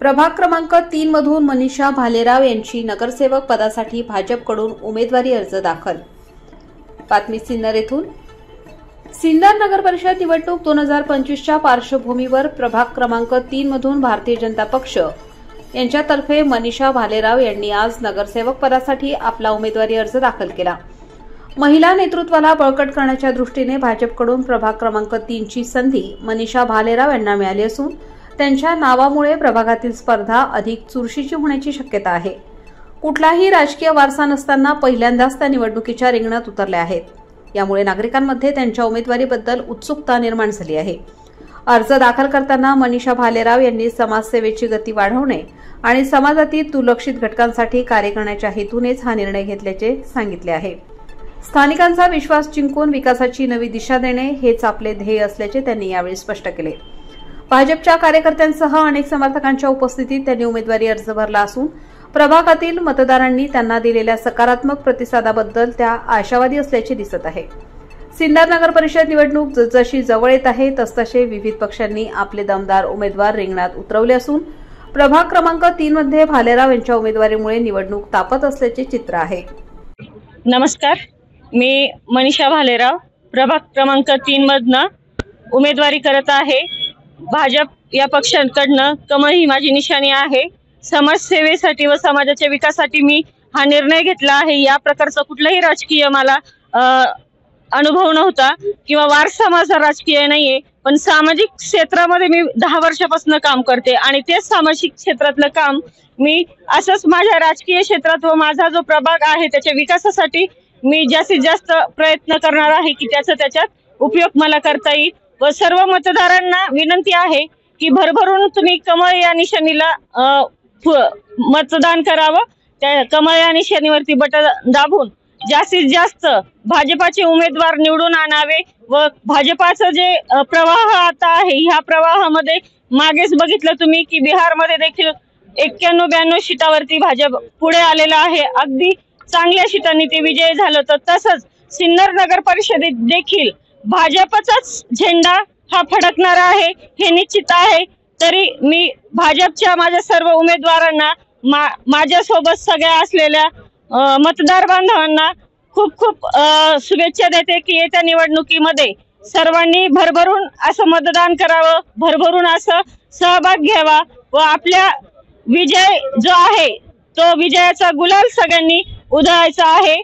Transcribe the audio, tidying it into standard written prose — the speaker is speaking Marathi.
प्रभाग क्रमांक 3 मधून मनीषा भालेराव यांची नगरसेवक पदासाठी भाजपकडून उमेदवारी अर्ज दाखल। बातमी सिन्नर येथून। सिन्नर नगर परिषद निवडणूक 2025च्या पार्श्वभूमीवर प्रभाग क्रमांक 3 मधून भारतीय जनता पक्ष यांच्यातर्फे मनीषा भालेराव यांनी आज नगरसेवक पदासाठी आपला उमेदवारी अर्ज दाखल केला। महिला नेतृत्वाला बळकट करण्याच्या दृष्टीने भाजपकडून प्रभाग क्रमांक 3 ची संधी मनीषा भालेराव यांना मिळाली असून त्यांच्या नावामुळे प्रभागातील स्पर्धा अधिक चुरशीची होण्याची शक्यता आहे। कुठलाही राजकीय वारसा नसताना पहिल्यांदाच त्या निवडणुकीच्या रिंगणात उतरल्या आहेत। यामुळे नागरिकांमध्ये त्यांच्या उमेदवारीबद्दल उत्सुकता निर्माण झाली आहे। अर्ज दाखल करताना मनीषा भालेराव यांनी समाजसेवेची गती वाढवणे आणि समाजातील दुर्लक्षित घटकांसाठी कार्य करण्याच्या हेतूनेच हा निर्णय घेतल्याचे सांगितले आहे। स्थानिकांचा विश्वास जिंकून विकासाची नवी दिशा देणे हेच आपले ध्येय असल्याचे त्यांनी यावेळी स्पष्ट केले। भाजपच्या कार्यकर्त्यांसह अनेक समर्थकांच्या उपस्थितीत त्यांनी उमेदवारी अर्ज भरला असून प्रभागातील मतदारांनी त्यांना दिलेल्या सकारात्मक प्रतिसादाबद्दल त्या आशावादी असल्याचे दिसत आहे। सिन्नर नगर परिषद निवडणूक जसजशी जवळ येत आहे तसतसे विविध पक्षांनी आपले दमदार उमेदवार रिंगणात उतरवले असून प्रभाग क्रमांक 3 मध्ये भालेराव यांच्या उमेदवारीमुळे निवडणूक तापत असल्याचे चित्र आहे। नमस्कार, मी मनीषा भालेराव प्रभाग क्रमांक 3 मधनं उमेदवारी करत आहे। भाजप या पक्षाकडनं कमळ ही माझी निशाणी आहे। समाजसेवेसाठी व समाजाच्या विकासासाठी मी हा निर्णय घेतला आहे। या प्रकारचा कुठलाही राजकीय मला अनुभव नव्हता किंवा वारसा माझा राजकीय नाहीये, पण सामाजिक क्षेत्रामध्ये मी 10 वर्षापासून काम करते आणि तेच सामाजिक क्षेत्रातलं काम मी असंच माझ्या राजकीय क्षेत्रात व माझा जो प्रभाग आहे त्याच्या विकासासाठी मी जास्तीत जास्त प्रयत्न करणार आहे की त्याच्यात उपयोग मला करता येईल। व सर्व मतदारांना विनंती आहे की भरभरून तुम्ही कमळ या निशाणीला मतदान करावं। त्या कमळ या निशाणीवरती बटन दाबून जास्तीत जास्त भाजपाचे उमेदवार निवडून आणावे व भाजपाचं जे प्रवाह आता आहे ह्या प्रवाहामध्ये मागेच बघितलं तुम्ही की बिहारमध्ये देखील 91-92 सीटावरती भाजप पुढे आलेला आहे। अगदी चांगल्या सीटांनी ते विजय झालं। तर तसंच सिन्नर नगर परिषदेत देखील भाजपचाच झेंडा हा फडकणार आहे हे निश्चित आहे। तरी मी भाजपच्या माझ्या सर्व उमेदवारांना माझ्यासोबत सगळ्या असलेल्या मतदार बांधवांना खूप खूप शुभेच्छा देते की येत्या निवडणुकीमध्ये सर्वांनी भरभरून असं मतदान करावं, भरभरून असं सहभाग घ्यावा व आपल्या विजय जो आहे तो विजयाचा गुलाल सगळ्यांनी उधळायचा आहे।